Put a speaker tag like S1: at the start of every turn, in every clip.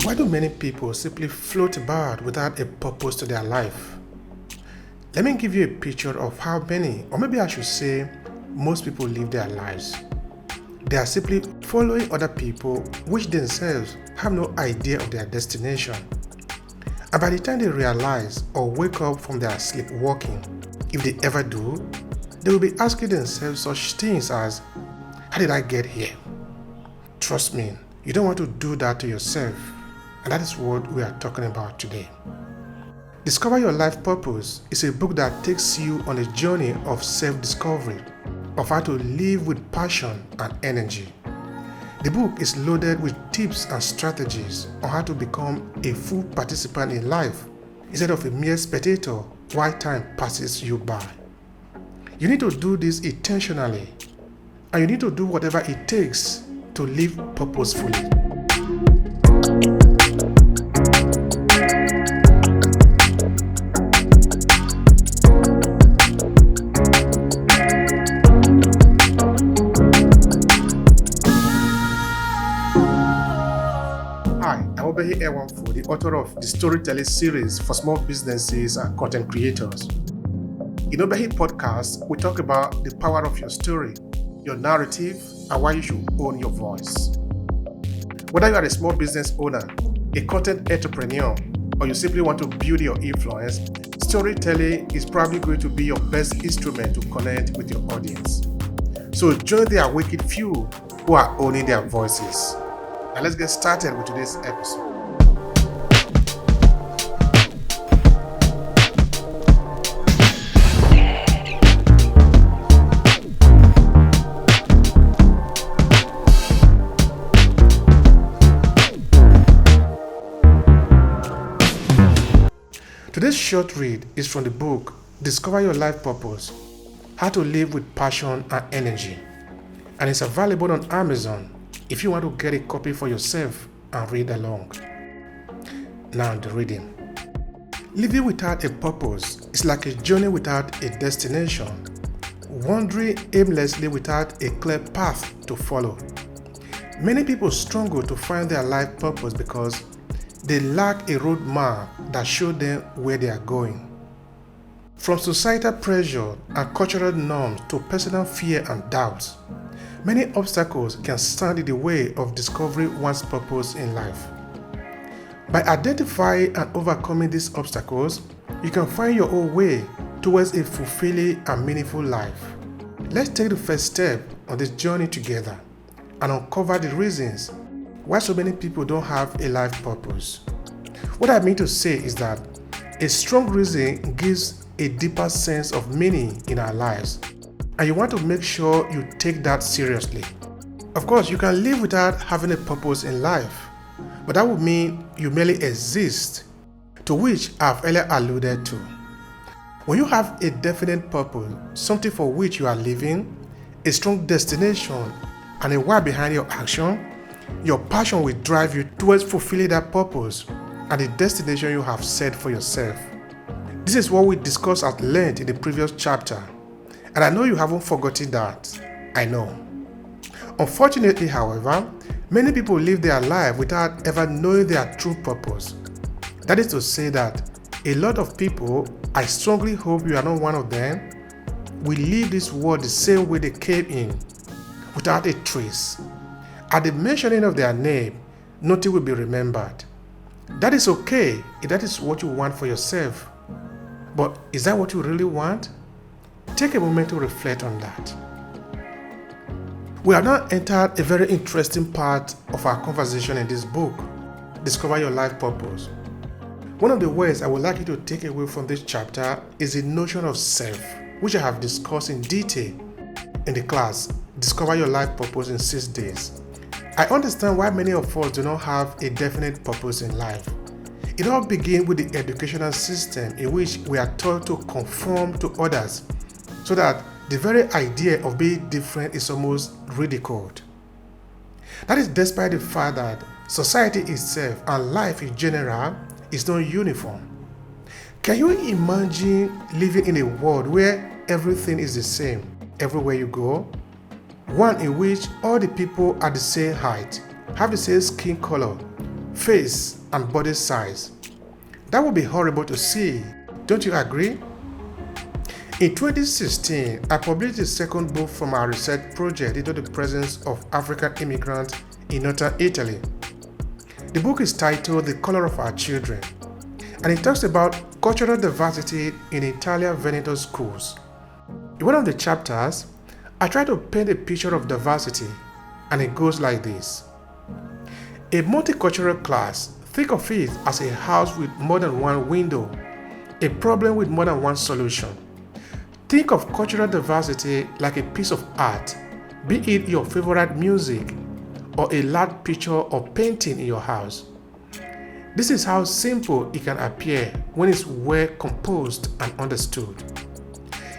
S1: Why do many people simply float about without a purpose to their life? Let me give you a picture of how many, or maybe I should say, most people live their lives. They are simply following other people which themselves have no idea of their destination. And by the time they realize or wake up from their sleepwalking, if they ever do, they will be asking themselves such things as, how did I get here? Trust me, you don't want to do that to yourself. And that is what we are talking about today. Discover Your Life Purpose is a book that takes you on a journey of self-discovery, of how to live with passion and energy. The book is loaded with tips and strategies on how to become a full participant in life instead of a mere spectator while time passes you by. You need to do this intentionally, and you need to do whatever it takes to live purposefully. Obehi the author of the storytelling series for small businesses and content creators. In Obehi Podcast, we talk about the power of your story, your narrative, and why you should own your voice. Whether you are a small business owner, a content entrepreneur, or you simply want to build your influence, storytelling is probably going to be your best instrument to connect with your audience. So join the awakened few who are owning their voices. Now let's get started with today's episode. Today's short read is from the book Discover Your Life Purpose, How to Live with Passion and Energy, and it's available on Amazon if you want to get a copy for yourself and read along. Now the reading. Living without a purpose is like a journey without a destination, wandering aimlessly without a clear path to follow. Many people struggle to find their life purpose because they lack a roadmap that shows them where they are going. From societal pressure and cultural norms to personal fear and doubts, many obstacles can stand in the way of discovering one's purpose in life. By identifying and overcoming these obstacles, you can find your own way towards a fulfilling and meaningful life. Let's take the first step on this journey together and uncover the reasons why so many people don't have a life purpose. What I mean to say is that a strong reason gives a deeper sense of meaning in our lives, and you want to make sure you take that seriously. Of course, you can live without having a purpose in life, but that would mean you merely exist, to which I've earlier alluded to. When you have a definite purpose, something for which you are living, a strong destination, and a why behind your action, your passion will drive you towards fulfilling that purpose and the destination you have set for yourself. This is what we discussed at length in the previous chapter, and I know you haven't forgotten that. I know. Unfortunately, however, many people live their life without ever knowing their true purpose. That is to say that a lot of people, I strongly hope you are not one of them, will leave this world the same way they came in, without a trace. At the mentioning of their name, nothing will be remembered. That is okay if that is what you want for yourself. But is that what you really want? Take a moment to reflect on that. We have now entered a very interesting part of our conversation in this book, Discover Your Life Purpose. One of the ways I would like you to take away from this chapter is the notion of self, which I have discussed in detail in the class, Discover Your Life Purpose in 6 days. I understand why many of us do not have a definite purpose in life. It all begins with the educational system in which we are taught to conform to others, so that the very idea of being different is almost ridiculed. That is despite the fact that society itself and life in general is not uniform. Can you imagine living in a world where everything is the same everywhere you go? One in which all the people are the same height, have the same skin color, face, and body size. That would be horrible to see, don't you agree? In 2016, I published the second book from our research project into the presence of African immigrants in northern Italy. The book is titled The Color of Our Children, and it talks about cultural diversity in Italian Veneto schools. In one of the chapters, I try to paint a picture of diversity, and it goes like this. A multicultural class, think of it as a house with more than one window, a problem with more than one solution. Think of cultural diversity like a piece of art, be it your favorite music or a large picture or painting in your house. This is how simple it can appear when it's well composed and understood.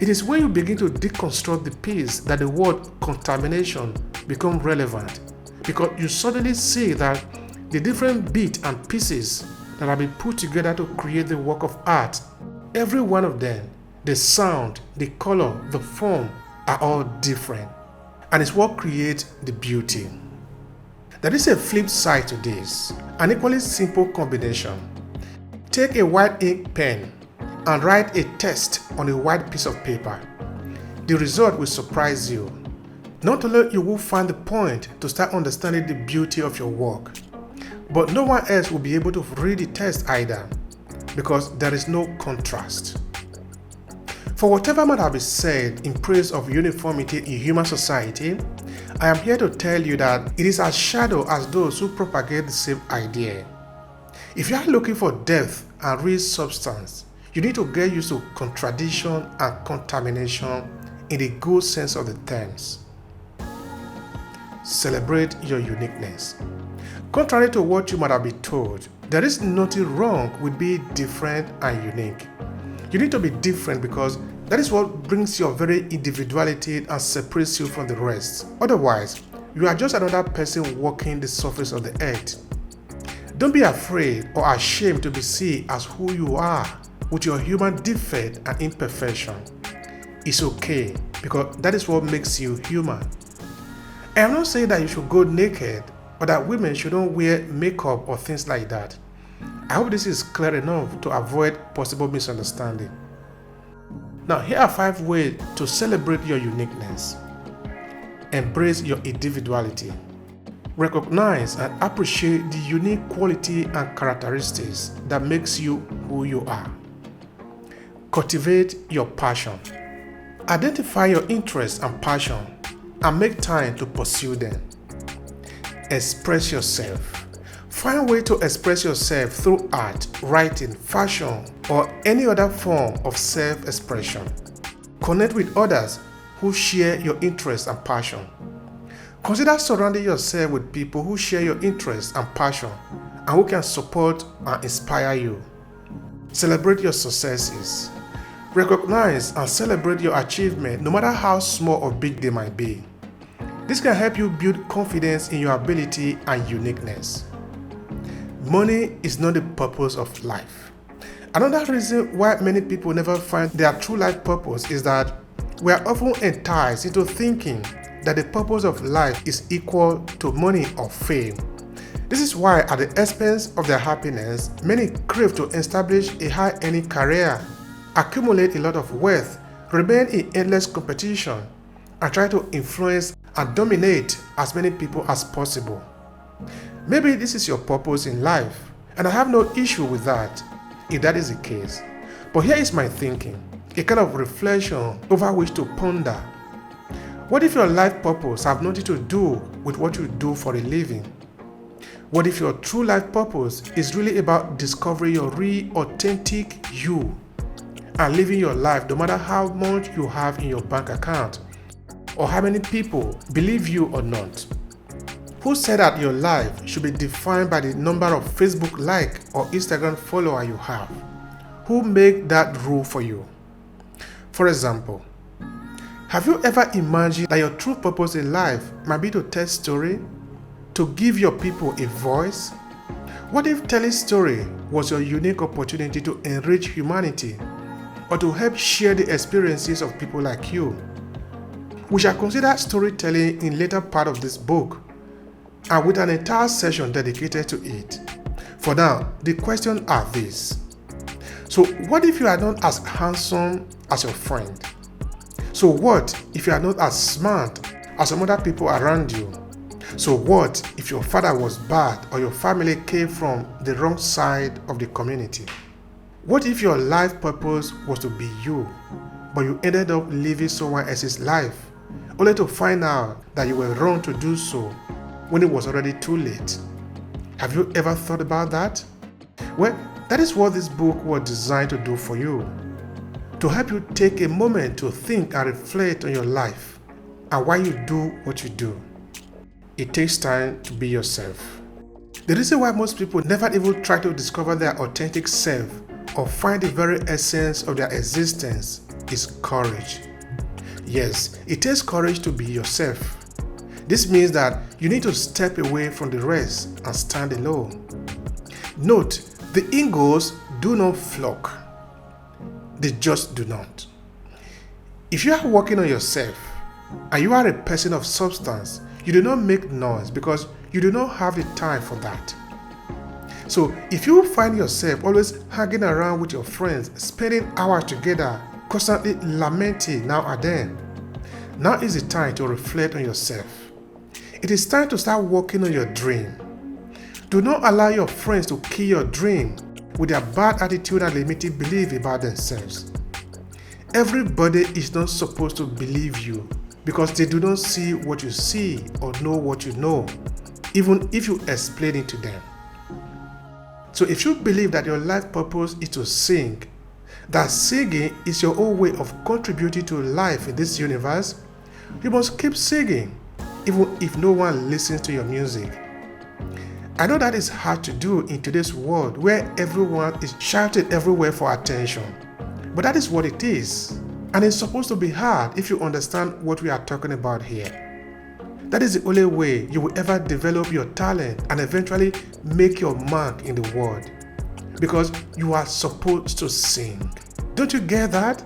S1: It is when you begin to deconstruct the piece that the word contamination becomes relevant, because you suddenly see that the different bits and pieces that have been put together to create the work of art, every one of them, the sound, the color, the form, are all different. And it's what creates the beauty. There is a flip side to this, an equally simple combination. Take a white ink pen and write a text on a white piece of paper. The result will surprise you. Not only you will find the point to start understanding the beauty of your work, but no one else will be able to read the text either, because there is no contrast. For whatever might have been said in praise of uniformity in human society, I am here to tell you that it is as shallow as those who propagate the same idea. If you are looking for depth and real substance, you need to get used to contradiction and contamination in the good sense of the terms. Celebrate your uniqueness. Contrary to what you might have been told, there is nothing wrong with being different and unique. You need to be different because that is what brings your very individuality and separates you from the rest. Otherwise, you are just another person walking the surface of the earth. Don't be afraid or ashamed to be seen as who you are with your human defect and imperfection. It's okay, because that is what makes you human. I am not saying that you should go naked or that women shouldn't wear makeup or things like that. I hope this is clear enough to avoid possible misunderstanding. Now, here are 5 ways to celebrate your uniqueness. Embrace your individuality. Recognize and appreciate the unique quality and characteristics that makes you who you are. Cultivate your passion. Identify your interests and passion and make time to pursue them. Express yourself. Find a way to express yourself through art, writing, fashion, or any other form of self-expression. Connect with others who share your interests and passion. Consider surrounding yourself with people who share your interests and passion and who can support and inspire you. Celebrate your successes. Recognize and celebrate your achievements, no matter how small or big they might be. This can help you build confidence in your ability and uniqueness. Money is not the purpose of life. Another reason why many people never find their true life purpose is that we are often enticed into thinking that the purpose of life is equal to money or fame. This is why, at the expense of their happiness, many crave to establish a high-earning career, accumulate a lot of wealth, remain in endless competition, and try to influence and dominate as many people as possible. Maybe this is your purpose in life, and I have no issue with that, if that is the case. But here is my thinking, a kind of reflection over which to ponder. What if your life purpose have nothing to do with what you do for a living? What if your true life purpose is really about discovering your real, authentic you and living your life no matter how much you have in your bank account or how many people believe you or not? Who said that your life should be defined by the number of Facebook like or Instagram follower you have? Who made that rule for you? For example, have you ever imagined that your true purpose in life might be to tell story, to give your people a voice? What if telling story was your unique opportunity to enrich humanity or to help share the experiences of people like you? We shall consider storytelling in later part of this book, and with an entire session dedicated to it. For now, the questions are these. So what if you are not as handsome as your friend? So what if you are not as smart as some other people around you? So what if your father was bad or your family came from the wrong side of the community? What if your life purpose was to be you, but you ended up living someone else's life, only to find out that you were wrong to do so when it was already too late? Have you ever thought about that? Well, that is what this book was designed to do for you, to help you take a moment to think and reflect on your life and why you do what you do. It takes time to be yourself. The reason why most people never even try to discover their authentic self or find the very essence of their existence is courage. Yes, it takes courage to be yourself. This means that you need to step away from the rest and stand alone. Note, the eagles do not flock. They just do not. If you are working on yourself and you are a person of substance, you do not make noise because you do not have the time for that. So if you find yourself always hanging around with your friends, spending hours together, constantly lamenting now and then, now is the time to reflect on yourself. It is time to start working on your dream. Do not allow your friends to kill your dream with their bad attitude and limited belief about themselves. Everybody is not supposed to believe you because they do not see what you see or know what you know, even if you explain it to them. So if you believe that your life purpose is to sing, that singing is your own way of contributing to life in this universe, you must keep singing, even if no one listens to your music. I know that is hard to do in today's world where everyone is shouting everywhere for attention, but that is what it is. And it's supposed to be hard if you understand what we are talking about here. That is the only way you will ever develop your talent and eventually make your mark in the world. Because you are supposed to sing. Don't you get that?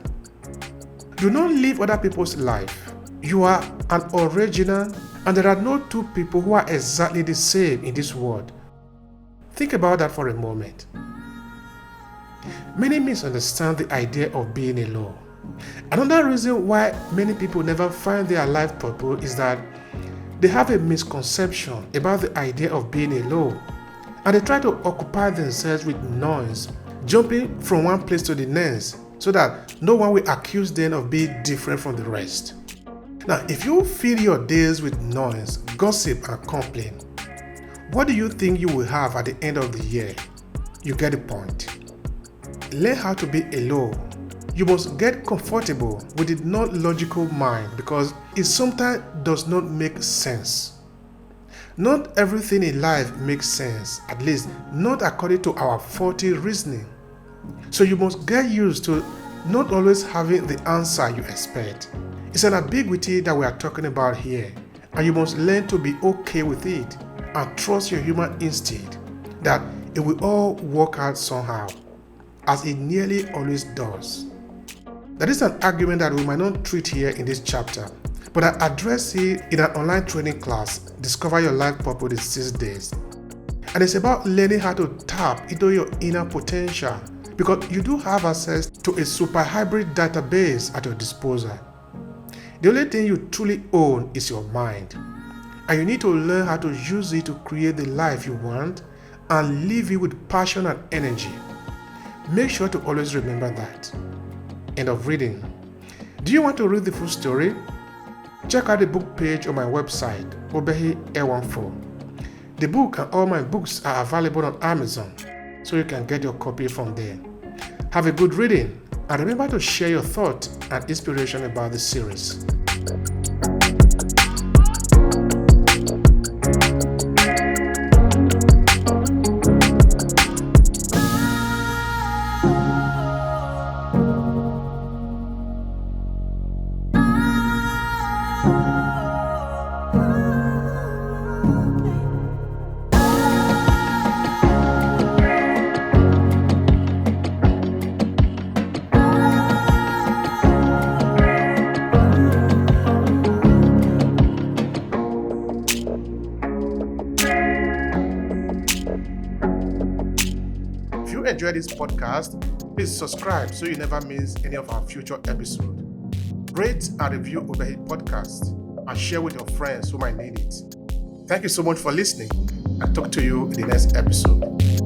S1: Do not live other people's life. You are an original, and there are no two people who are exactly the same in this world. Think about that for a moment. Many misunderstand the idea of being alone. Another reason why many people never find their life purpose is that they have a misconception about the idea of being alone, and they try to occupy themselves with noise, jumping from one place to the next so that no one will accuse them of being different from the rest. Now, if you fill your days with noise, gossip, and complaint, what do you think you will have at the end of the year? You get the point. Learn how to be alone. You must get comfortable with the non-logical mind because it sometimes does not make sense. Not everything in life makes sense, at least not according to our faulty reasoning. So you must get used to not always having the answer you expect. It's an ambiguity that we are talking about here, and you must learn to be okay with it and trust your human instinct that it will all work out somehow, as it nearly always does. That is an argument that we might not treat here in this chapter, but I address it in an online training class, Discover Your Life Purpose in 6 days. And it's about learning how to tap into your inner potential because you do have access to a super hybrid database at your disposal. The only thing you truly own is your mind, and you need to learn how to use it to create the life you want and live it with passion and energy. Make sure to always remember that. End of reading. Do you want to read the full story? Check out the book page on my website, Obehi 14. The book and all my books are available on Amazon, so you can get your copy from there. Have a good reading, and remember to share your thoughts and inspiration about the series. enjoyed this podcast, please subscribe so you never miss any of our future episodes. Rate and review Obehi Podcast and share with your friends who might need it. Thank you so much for listening. I'll talk to you in the next episode.